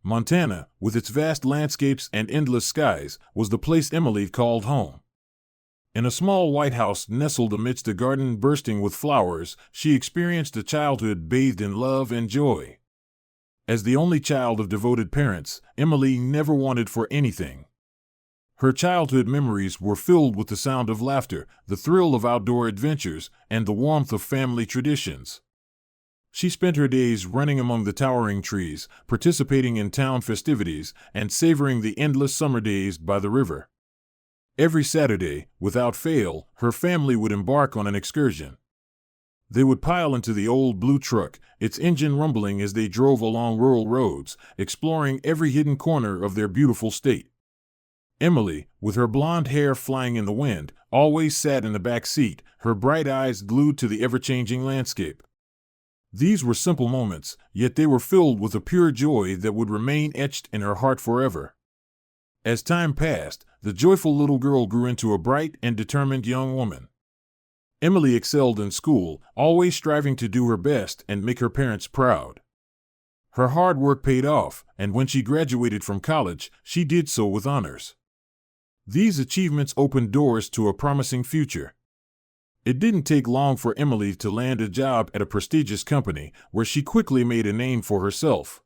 Montana, with its vast landscapes and endless skies, was the place Emily called home. In a small white house nestled amidst a garden bursting with flowers, she experienced a childhood bathed in love and joy. As the only child of devoted parents, Emily never wanted for anything. Her childhood memories were filled with the sound of laughter, the thrill of outdoor adventures, and the warmth of family traditions. She spent her days running among the towering trees, participating in town festivities, and savoring the endless summer days by the river. Every Saturday, without fail, her family would embark on an excursion. They would pile into the old blue truck, its engine rumbling as they drove along rural roads, exploring every hidden corner of their beautiful state. Emily, with her blonde hair flying in the wind, always sat in the back seat, her bright eyes glued to the ever-changing landscape. These were simple moments, yet they were filled with a pure joy that would remain etched in her heart forever. As time passed, the joyful little girl grew into a bright and determined young woman. Emily excelled in school, always striving to do her best and make her parents proud. Her hard work paid off, and when she graduated from college, she did so with honors. These achievements opened doors to a promising future. It didn't take long for Emily to land a job at a prestigious company, where she quickly made a name for herself.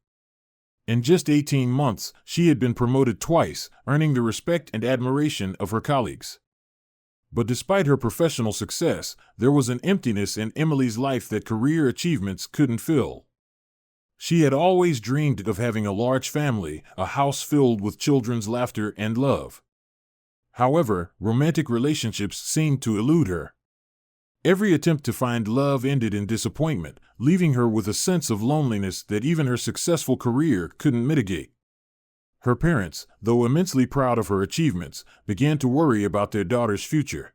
In just 18 months, she had been promoted twice, earning the respect and admiration of her colleagues. But despite her professional success, there was an emptiness in Emily's life that career achievements couldn't fill. She had always dreamed of having a large family, a house filled with children's laughter and love. However, romantic relationships seemed to elude her. Every attempt to find love ended in disappointment, leaving her with a sense of loneliness that even her successful career couldn't mitigate. Her parents, though immensely proud of her achievements, began to worry about their daughter's future.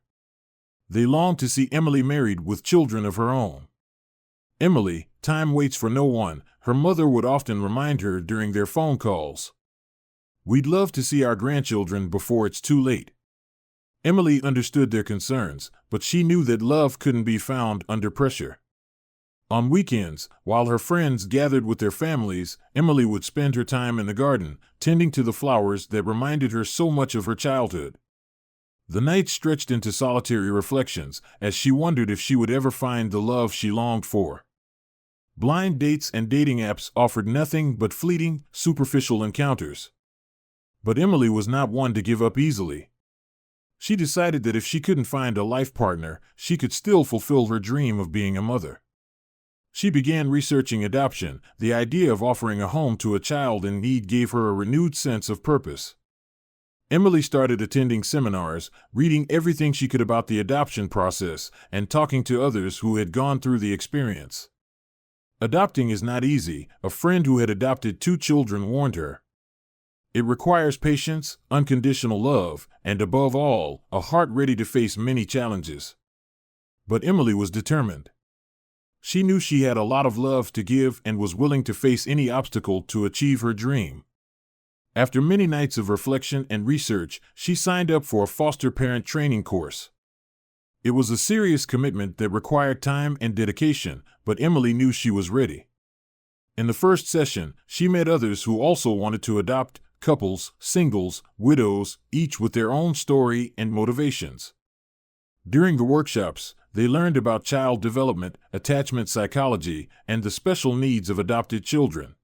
They longed to see Emily married with children of her own. Emily, time waits for no one, her mother would often remind her during their phone calls. We'd love to see our grandchildren before it's too late. Emily understood their concerns, but she knew that love couldn't be found under pressure. On weekends, while her friends gathered with their families, Emily would spend her time in the garden, tending to the flowers that reminded her so much of her childhood. The nights stretched into solitary reflections, as she wondered if she would ever find the love she longed for. Blind dates and dating apps offered nothing but fleeting, superficial encounters. But Emily was not one to give up easily. She decided that if she couldn't find a life partner, she could still fulfill her dream of being a mother. She began researching adoption. The idea of offering a home to a child in need gave her a renewed sense of purpose. Emily started attending seminars, reading everything she could about the adoption process, and talking to others who had gone through the experience. Adopting is not easy, a friend who had adopted 2 children warned her. It requires patience, unconditional love, and above all, a heart ready to face many challenges. But Emily was determined. She knew she had a lot of love to give and was willing to face any obstacle to achieve her dream. After many nights of reflection and research, she signed up for a foster parent training course. It was a serious commitment that required time and dedication, but Emily knew she was ready. In the first session, she met others who also wanted to adopt, couples, singles, widows, each with their own story and motivations. During the workshops, they learned about child development, attachment psychology, and the special needs of adopted children.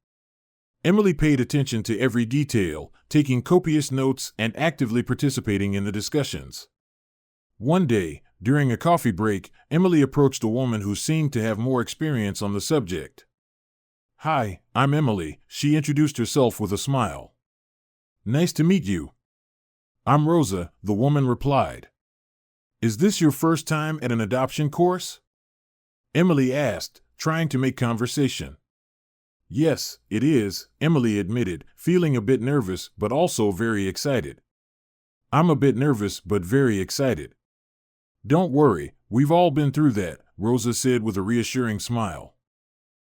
Emily paid attention to every detail, taking copious notes and actively participating in the discussions. One day, during a coffee break, Emily approached a woman who seemed to have more experience on the subject. "Hi, I'm Emily," she introduced herself with a smile. "Nice to meet you." "I'm Rosa," the woman replied. "Is this your first time at an adoption course?" Emily asked, trying to make conversation. "Yes, it is," Emily admitted, feeling a bit nervous but also very excited. "I'm a bit nervous but very excited." "Don't worry, we've all been through that," Rosa said with a reassuring smile.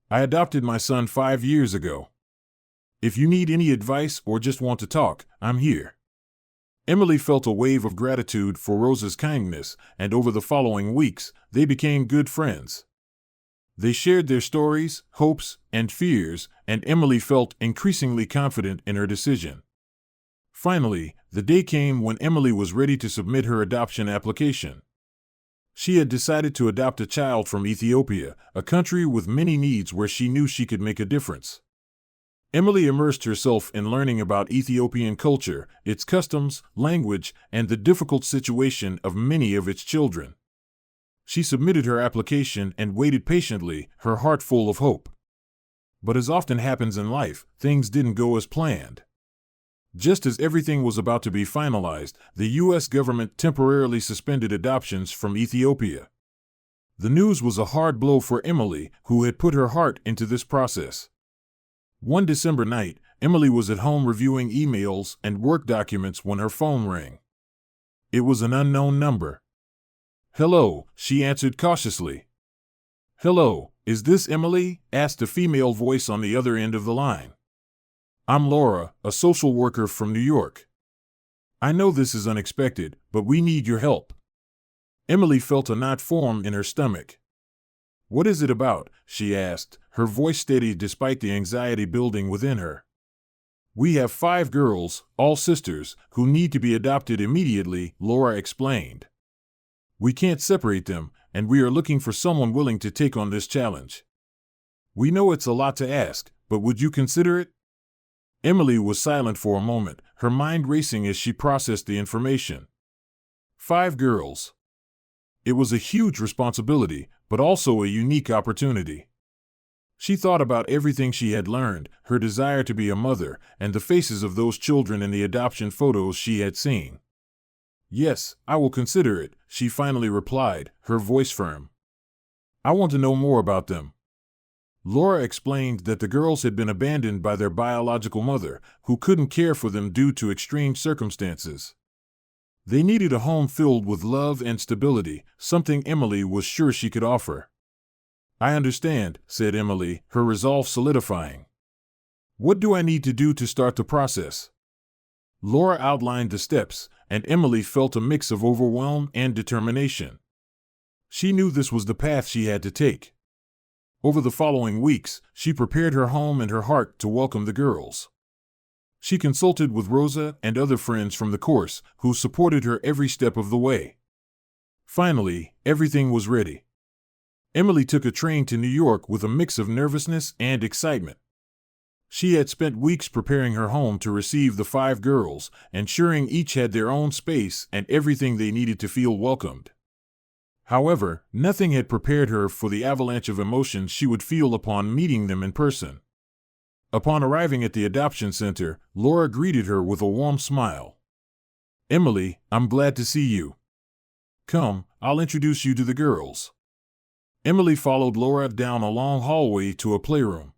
"I adopted my son 5 years ago. If you need any advice or just want to talk, I'm here." Emily felt a wave of gratitude for Rosa's kindness, and over the following weeks, they became good friends. They shared their stories, hopes, and fears, and Emily felt increasingly confident in her decision. Finally, the day came when Emily was ready to submit her adoption application. She had decided to adopt a child from Ethiopia, a country with many needs where she knew she could make a difference. Emily immersed herself in learning about Ethiopian culture, its customs, language, and the difficult situation of many of its children. She submitted her application and waited patiently, her heart full of hope. But as often happens in life, things didn't go as planned. Just as everything was about to be finalized, the U.S. government temporarily suspended adoptions from Ethiopia. The news was a hard blow for Emily, who had put her heart into this process. One December night, Emily was at home reviewing emails and work documents when her phone rang. It was an unknown number. "Hello," she answered cautiously. "Hello, is this Emily?" asked a female voice on the other end of the line. "I'm Laura, a social worker from New York. I know this is unexpected, but we need your help." Emily felt a knot form in her stomach. "What is it about?" she asked, her voice steady despite the anxiety building within her. "We have 5 girls, all sisters, who need to be adopted immediately," Laura explained. "We can't separate them, and we are looking for someone willing to take on this challenge. We know it's a lot to ask, but would you consider it?" Emily was silent for a moment, her mind racing as she processed the information. 5 girls. It was a huge responsibility, but also a unique opportunity. She thought about everything she had learned, her desire to be a mother, and the faces of those children in the adoption photos she had seen. "Yes, I will consider it," she finally replied, her voice firm. "I want to know more about them." Laura explained that the girls had been abandoned by their biological mother, who couldn't care for them due to extreme circumstances. They needed a home filled with love and stability, something Emily was sure she could offer. "I understand," said Emily, her resolve solidifying. "What do I need to do to start the process?" Laura outlined the steps, and Emily felt a mix of overwhelm and determination. She knew this was the path she had to take. Over the following weeks, she prepared her home and her heart to welcome the girls. She consulted with Rosa and other friends from the course, who supported her every step of the way. Finally, everything was ready. Emily took a train to New York with a mix of nervousness and excitement. She had spent weeks preparing her home to receive the 5 girls, ensuring each had their own space and everything they needed to feel welcomed. However, nothing had prepared her for the avalanche of emotions she would feel upon meeting them in person. Upon arriving at the adoption center, Laura greeted her with a warm smile. "Emily, I'm glad to see you. Come, I'll introduce you to the girls." Emily followed Laura down a long hallway to a playroom.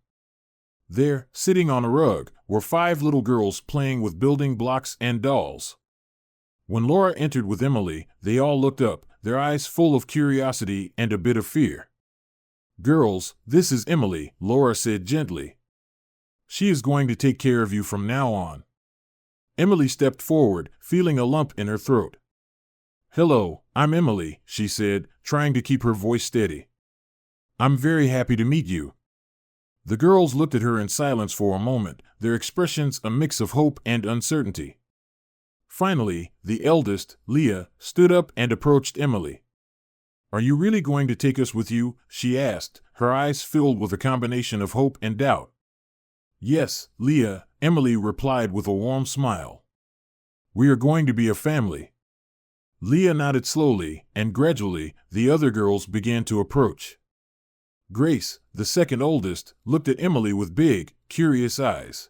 There, sitting on a rug, were 5 little girls playing with building blocks and dolls. When Laura entered with Emily, they all looked up, their eyes full of curiosity and a bit of fear. "Girls, this is Emily," Laura said gently. "She is going to take care of you from now on." Emily stepped forward, feeling a lump in her throat. "Hello, I'm Emily," she said, trying to keep her voice steady. "I'm very happy to meet you." The girls looked at her in silence for a moment, their expressions a mix of hope and uncertainty. Finally, the eldest, Leah, stood up and approached Emily. "Are you really going to take us with you?" she asked, her eyes filled with a combination of hope and doubt. "Yes, Leah," Emily replied with a warm smile. "We are going to be a family." Leah nodded slowly, and gradually, the other girls began to approach. Grace, the second oldest, looked at Emily with big, curious eyes.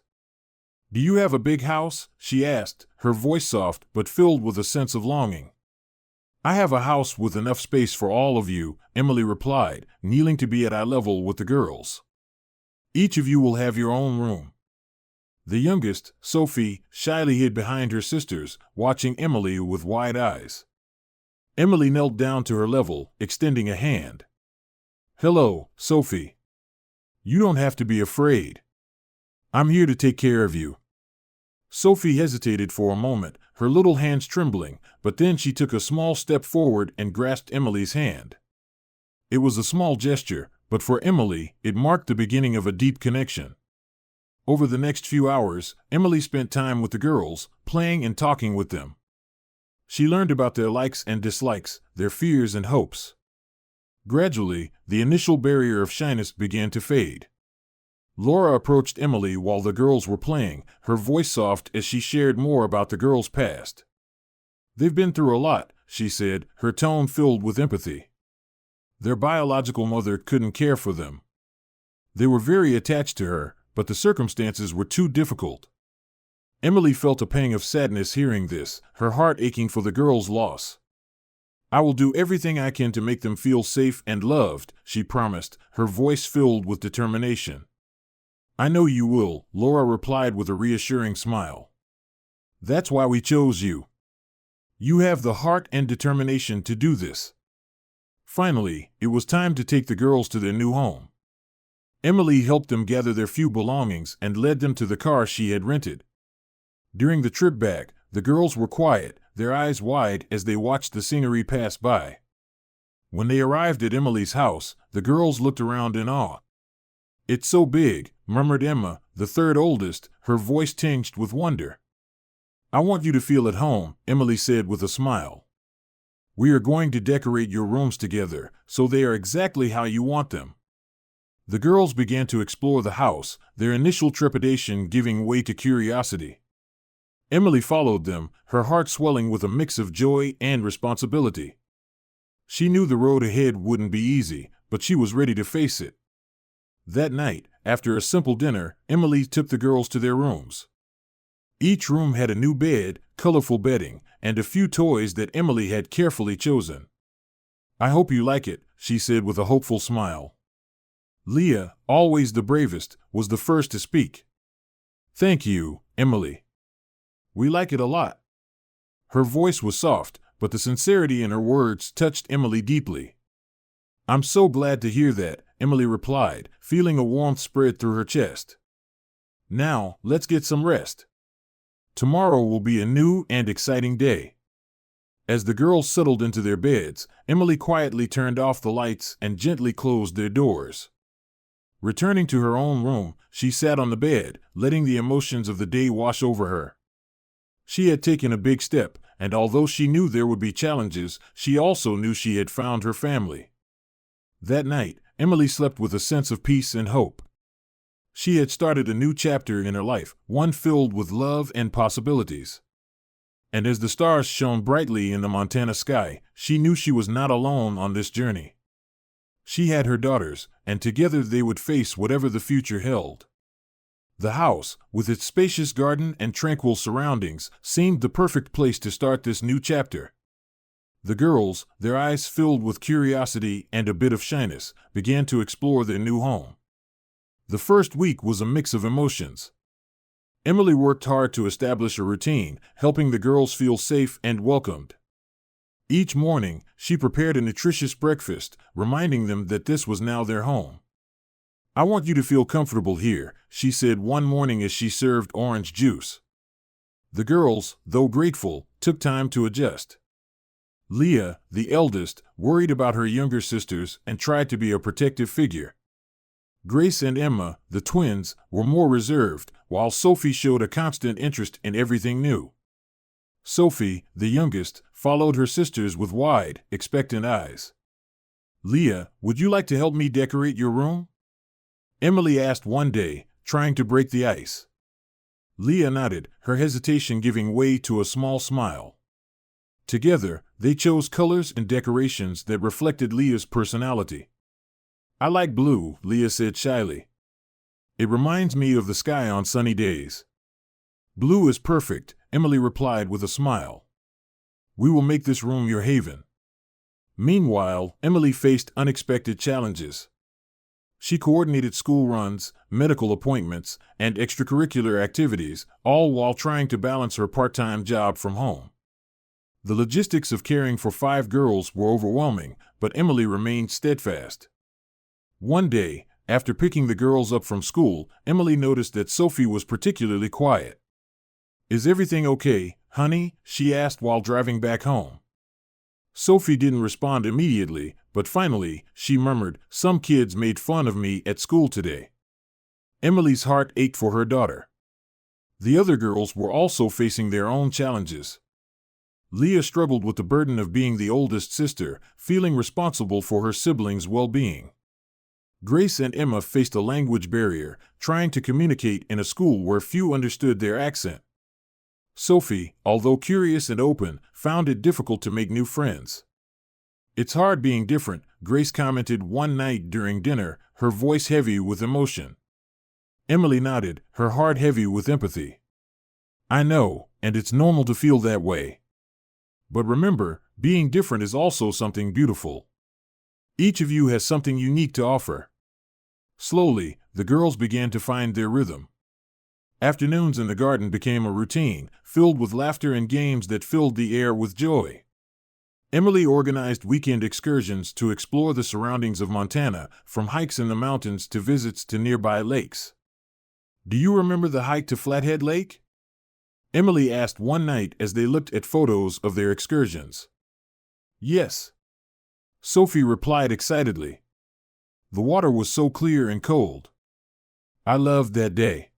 "Do you have a big house?" she asked, her voice soft but filled with a sense of longing. "I have a house with enough space for all of you," Emily replied, kneeling to be at eye level with the girls. "Each of you will have your own room." The youngest, Sophie, shyly hid behind her sisters, watching Emily with wide eyes. Emily knelt down to her level, extending a hand. "Hello, Sophie. You don't have to be afraid. I'm here to take care of you." Sophie hesitated for a moment, her little hands trembling, but then she took a small step forward and grasped Emily's hand. It was a small gesture, But for Emily, it marked the beginning of a deep connection. Over the next few hours, Emily spent time with the girls, playing and talking with them. She learned about their likes and dislikes, their fears and hopes. Gradually, the initial barrier of shyness began to fade. Laura approached Emily while the girls were playing, her voice soft as she shared more about the girls' past. "They've been through a lot," she said, her tone filled with empathy. Their biological mother couldn't care for them. They were very attached to her, but the circumstances were too difficult. Emily felt a pang of sadness hearing this, her heart aching for the girls' loss. "I will do everything I can to make them feel safe and loved," she promised, her voice filled with determination. "I know you will," Laura replied with a reassuring smile. "That's why we chose you. You have the heart and determination to do this." Finally, it was time to take the girls to their new home. Emily helped them gather their few belongings and led them to the car she had rented. During the trip back, the girls were quiet, their eyes wide as they watched the scenery pass by. When they arrived at Emily's house, the girls looked around in awe. "It's so big," murmured Emma, the third oldest, her voice tinged with wonder. "I want you to feel at home," Emily said with a smile. "We are going to decorate your rooms together, so they are exactly how you want them." The girls began to explore the house, their initial trepidation giving way to curiosity. Emily followed them, her heart swelling with a mix of joy and responsibility. She knew the road ahead wouldn't be easy, but she was ready to face it. That night, after a simple dinner, Emily took the girls to their rooms. Each room had a new bed, colorful bedding, and a few toys that Emily had carefully chosen. "I hope you like it," she said with a hopeful smile. Leah, always the bravest, was the first to speak. "Thank you, Emily. We like it a lot." Her voice was soft, but the sincerity in her words touched Emily deeply. "I'm so glad to hear that," Emily replied, feeling a warmth spread through her chest. "Now, let's get some rest. Tomorrow will be a new and exciting day." As the girls settled into their beds, Emily quietly turned off the lights and gently closed their doors. Returning to her own room, she sat on the bed, letting the emotions of the day wash over her. She had taken a big step, and although she knew there would be challenges, she also knew she had found her family. That night, Emily slept with a sense of peace and hope. She had started a new chapter in her life, one filled with love and possibilities. And as the stars shone brightly in the Montana sky, she knew she was not alone on this journey. She had her daughters, and together they would face whatever the future held. The house, with its spacious garden and tranquil surroundings, seemed the perfect place to start this new chapter. The girls, their eyes filled with curiosity and a bit of shyness, began to explore their new home. The first week was a mix of emotions. Emily worked hard to establish a routine, helping the girls feel safe and welcomed. Each morning, she prepared a nutritious breakfast, reminding them that this was now their home. "I want you to feel comfortable here," she said one morning as she served orange juice. The girls, though grateful, took time to adjust. Leah, the eldest, worried about her younger sisters and tried to be a protective figure. Grace and Emma, the twins, were more reserved, while Sophie showed a constant interest in everything new. Sophie, the youngest, followed her sisters with wide, expectant eyes. "Leah, would you like to help me decorate your room?" Emily asked one day, trying to break the ice. Leah nodded, her hesitation giving way to a small smile. Together, they chose colors and decorations that reflected Leah's personality. "I like blue," Leah said shyly. "It reminds me of the sky on sunny days." "Blue is perfect," Emily replied with a smile. "We will make this room your haven." Meanwhile, Emily faced unexpected challenges. She coordinated school runs, medical appointments, and extracurricular activities, all while trying to balance her part-time job from home. The logistics of caring for 5 girls were overwhelming, but Emily remained steadfast. One day, after picking the girls up from school, Emily noticed that Sophie was particularly quiet. "Is everything okay, honey?" she asked while driving back home. Sophie didn't respond immediately, But finally, she murmured, "Some kids made fun of me at school today." Emily's heart ached for her daughter. The other girls were also facing their own challenges. Leah struggled with the burden of being the oldest sister, feeling responsible for her siblings' well-being. Grace and Emma faced a language barrier, trying to communicate in a school where few understood their accent. Sophie, although curious and open, found it difficult to make new friends. "It's hard being different," Grace commented one night during dinner, her voice heavy with emotion. Emily nodded, her heart heavy with empathy. "I know, and it's normal to feel that way. But remember, being different is also something beautiful. Each of you has something unique to offer." Slowly, the girls began to find their rhythm. Afternoons in the garden became a routine, filled with laughter and games that filled the air with joy. Emily organized weekend excursions to explore the surroundings of Montana, from hikes in the mountains to visits to nearby lakes. "Do you remember the hike to Flathead Lake?" Emily asked one night as they looked at photos of their excursions. "Yes," Sophie replied excitedly. "The water was so clear and cold. I loved that day."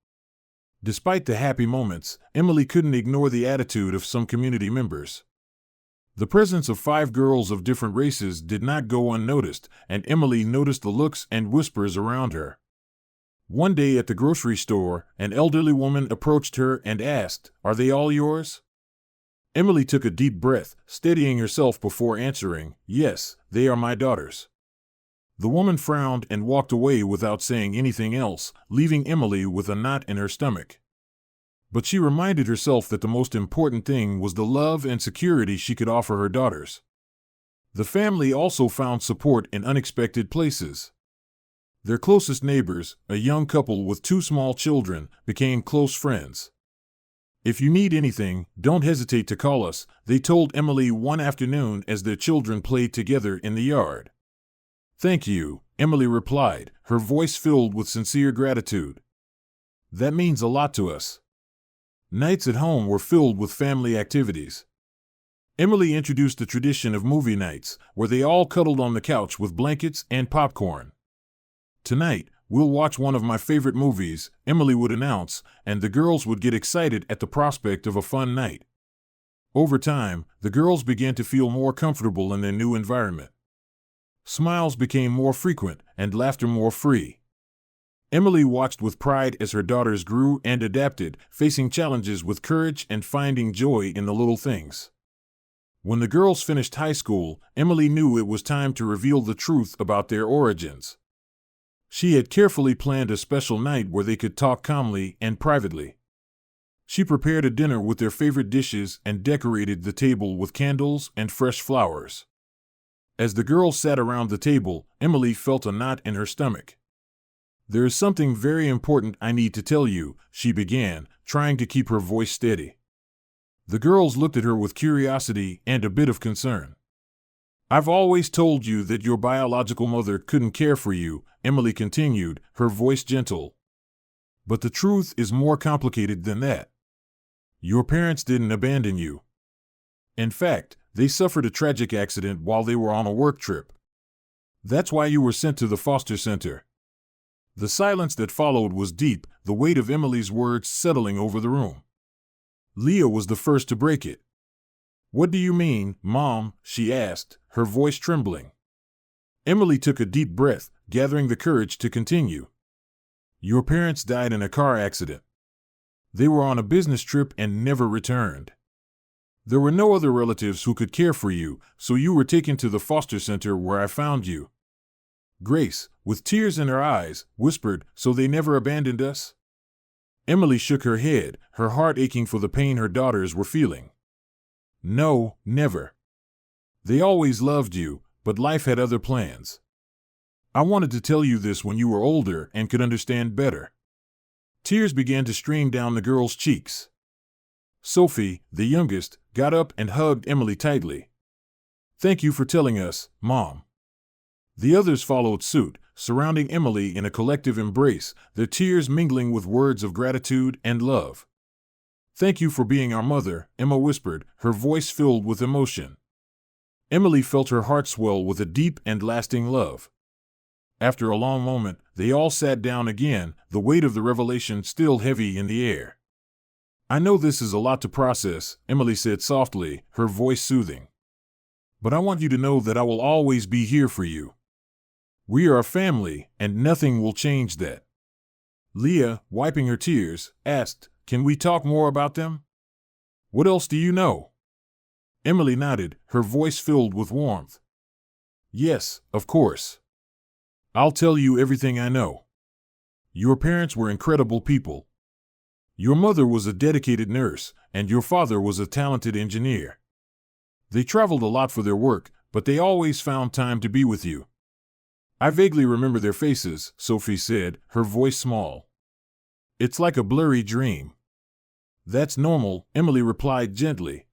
Despite the happy moments, Emily couldn't ignore the attitude of some community members. The presence of 5 girls of different races did not go unnoticed, and Emily noticed the looks and whispers around her. One day at the grocery store, an elderly woman approached her and asked, "Are they all yours?" Emily took a deep breath, steadying herself before answering, "Yes, they are my daughters." The woman frowned and walked away without saying anything else, leaving Emily with a knot in her stomach. But she reminded herself that the most important thing was the love and security she could offer her daughters. The family also found support in unexpected places. Their closest neighbors, a young couple with 2 small children, became close friends. "If you need anything, don't hesitate to call us," they told Emily one afternoon as their children played together in the yard. "Thank you," Emily replied, her voice filled with sincere gratitude. "That means a lot to us." Nights at home were filled with family activities. Emily introduced the tradition of movie nights, where they all cuddled on the couch with blankets and popcorn. "Tonight, we'll watch one of my favorite movies," Emily would announce, and the girls would get excited at the prospect of a fun night. Over time, the girls began to feel more comfortable in their new environment. Smiles became more frequent, and laughter more free. Emily watched with pride as her daughters grew and adapted, facing challenges with courage and finding joy in the little things. When the girls finished high school, Emily knew it was time to reveal the truth about their origins. She had carefully planned a special night where they could talk calmly and privately. She prepared a dinner with their favorite dishes and decorated the table with candles and fresh flowers. As the girls sat around the table, Emily felt a knot in her stomach. "There is something very important I need to tell you," she began, trying to keep her voice steady. The girls looked at her with curiosity and a bit of concern. "I've always told you that your biological mother couldn't care for you," Emily continued, her voice gentle. "But the truth is more complicated than that. Your parents didn't abandon you. In fact, they suffered a tragic accident while they were on a work trip. That's why you were sent to the foster center." The silence that followed was deep, the weight of Emily's words settling over the room. Leah was the first to break it. "What do you mean, Mom?" she asked, her voice trembling. Emily took a deep breath, gathering the courage to continue. "Your parents died in a car accident. They were on a business trip and never returned. There were no other relatives who could care for you, so you were taken to the foster center where I found you." Grace, with tears in her eyes, whispered, "So they never abandoned us?" Emily shook her head, her heart aching for the pain her daughters were feeling. "No, never. They always loved you, but life had other plans. I wanted to tell you this when you were older and could understand better." Tears began to stream down the girls' cheeks. Sophie, the youngest, got up and hugged Emily tightly. "Thank you for telling us, Mom." The others followed suit, surrounding Emily in a collective embrace, their tears mingling with words of gratitude and love. "Thank you for being our mother," Emma whispered, her voice filled with emotion. Emily felt her heart swell with a deep and lasting love. After a long moment, they all sat down again, the weight of the revelation still heavy in the air. "I know this is a lot to process," Emily said softly, her voice soothing. "But I want you to know that I will always be here for you. We are a family, and nothing will change that." Leah, wiping her tears, asked, "Can we talk more about them? What else do you know?" Emily nodded, her voice filled with warmth. "Yes, of course. I'll tell you everything I know. Your parents were incredible people. Your mother was a dedicated nurse, and your father was a talented engineer. They traveled a lot for their work, but they always found time to be with you." "I vaguely remember their faces," Sophie said, her voice small. "It's like a blurry dream." "That's normal," Emily replied gently.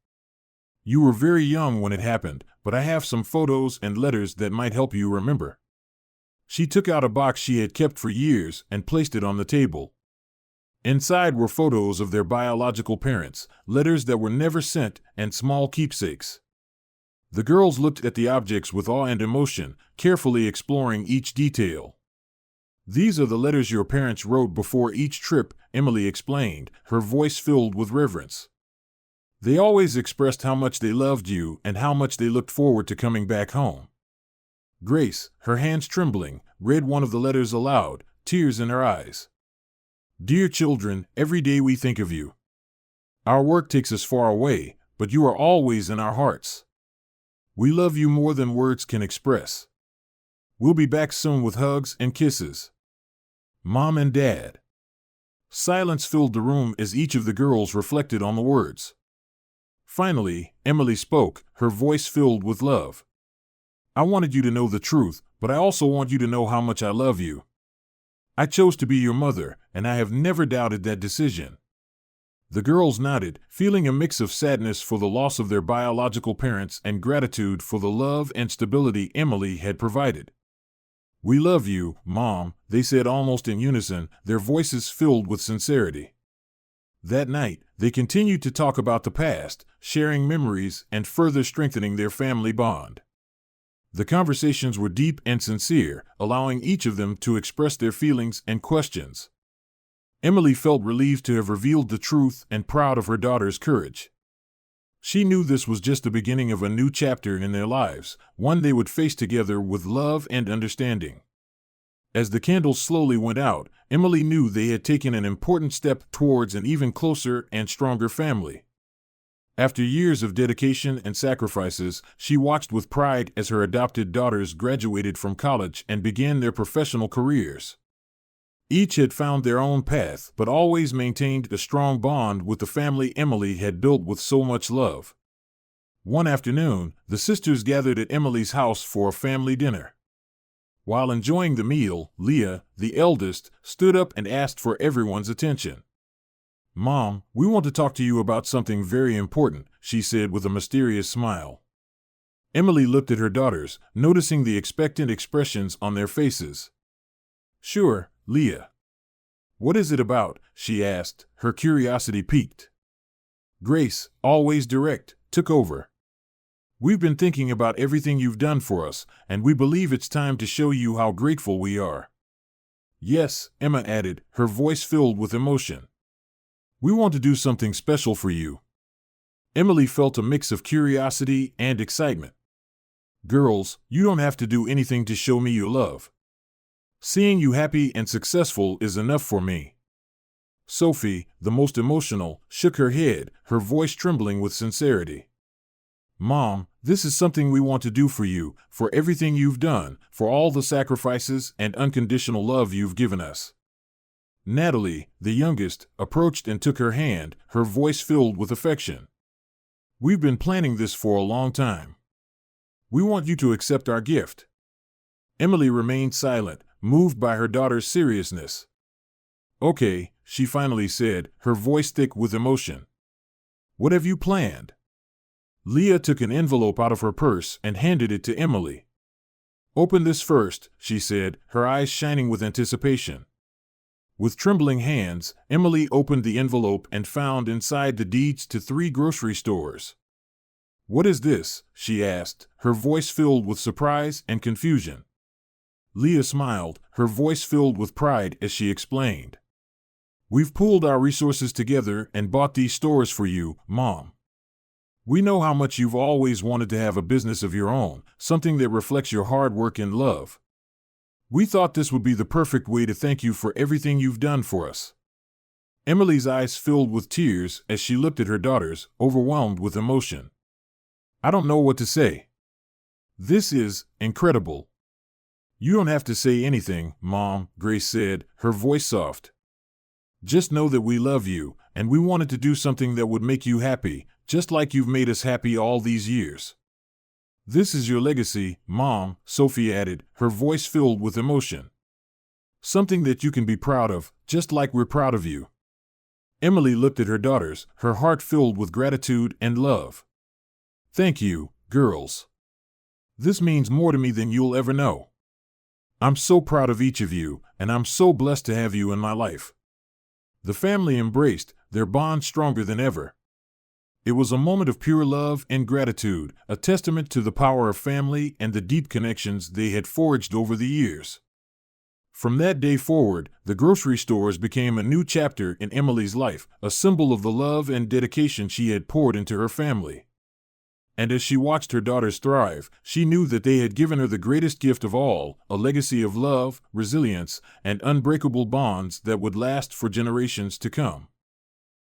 "You were very young when it happened, but I have some photos and letters that might help you remember." She took out a box she had kept for years and placed it on the table. Inside were photos of their biological parents, letters that were never sent, and small keepsakes. The girls looked at the objects with awe and emotion, carefully exploring each detail. "These are the letters your parents wrote before each trip," Emily explained, her voice filled with reverence. "They always expressed how much they loved you and how much they looked forward to coming back home." Grace, her hands trembling, read one of the letters aloud, tears in her eyes. "Dear children, every day we think of you. Our work takes us far away, but you are always in our hearts. We love you more than words can express. We'll be back soon with hugs and kisses. Mom and Dad." Silence filled the room as each of the girls reflected on the words. Finally, Emily spoke, her voice filled with love. "I wanted you to know the truth, but I also want you to know how much I love you. I chose to be your mother, and I have never doubted that decision." The girls nodded, feeling a mix of sadness for the loss of their biological parents and gratitude for the love and stability Emily had provided. "We love you, Mom," they said almost in unison, their voices filled with sincerity. That night, they continued to talk about the past, sharing memories and further strengthening their family bond. The conversations were deep and sincere, allowing each of them to express their feelings and questions. Emily felt relieved to have revealed the truth and proud of her daughter's courage. She knew this was just the beginning of a new chapter in their lives, one they would face together with love and understanding. As the candles slowly went out, Emily knew they had taken an important step towards an even closer and stronger family. After years of dedication and sacrifices, she watched with pride as her adopted daughters graduated from college and began their professional careers. Each had found their own path, but always maintained a strong bond with the family Emily had built with so much love. One afternoon, the sisters gathered at Emily's house for a family dinner. While enjoying the meal, Leah, the eldest, stood up and asked for everyone's attention. "Mom, we want to talk to you about something very important," she said with a mysterious smile. Emily looked at her daughters, noticing the expectant expressions on their faces. "Sure, Leah. What is it about?" she asked, her curiosity piqued. Grace, always direct, took over. "We've been thinking about everything you've done for us, and we believe it's time to show you how grateful we are." "Yes," Emma added, her voice filled with emotion. "We want to do something special for you." Emily felt a mix of curiosity and excitement. "Girls, you don't have to do anything to show me your love. Seeing you happy and successful is enough for me." Sophie, the most emotional, shook her head, her voice trembling with sincerity. "Mom, this is something we want to do for you, for everything you've done, for all the sacrifices and unconditional love you've given us." Natalie, the youngest, approached and took her hand, her voice filled with affection. "We've been planning this for a long time. We want you to accept our gift." Emily remained silent, moved by her daughter's seriousness. "Okay," she finally said, her voice thick with emotion. "What have you planned?" Leah took an envelope out of her purse and handed it to Emily. "Open this first," she said, her eyes shining with anticipation. With trembling hands, Emily opened the envelope and found inside the deeds to 3 grocery stores. "What is this?" she asked, her voice filled with surprise and confusion. Leah smiled, her voice filled with pride as she explained. "We've pooled our resources together and bought these stores for you, Mom. We know how much you've always wanted to have a business of your own, something that reflects your hard work and love. We thought this would be the perfect way to thank you for everything you've done for us." Emily's eyes filled with tears as she looked at her daughters, overwhelmed with emotion. "I don't know what to say. This is incredible." "You don't have to say anything, Mom," Grace said, her voice soft. "Just know that we love you, and we wanted to do something that would make you happy, just like you've made us happy all these years." "This is your legacy, Mom," Sophie added, her voice filled with emotion. "Something that you can be proud of, just like we're proud of you." Emily looked at her daughters, her heart filled with gratitude and love. "Thank you, girls. This means more to me than you'll ever know. I'm so proud of each of you, and I'm so blessed to have you in my life." The family embraced, their bond stronger than ever. It was a moment of pure love and gratitude, a testament to the power of family and the deep connections they had forged over the years. From that day forward, the grocery stores became a new chapter in Emily's life, a symbol of the love and dedication she had poured into her family. And as she watched her daughters thrive, she knew that they had given her the greatest gift of all, a legacy of love, resilience, and unbreakable bonds that would last for generations to come.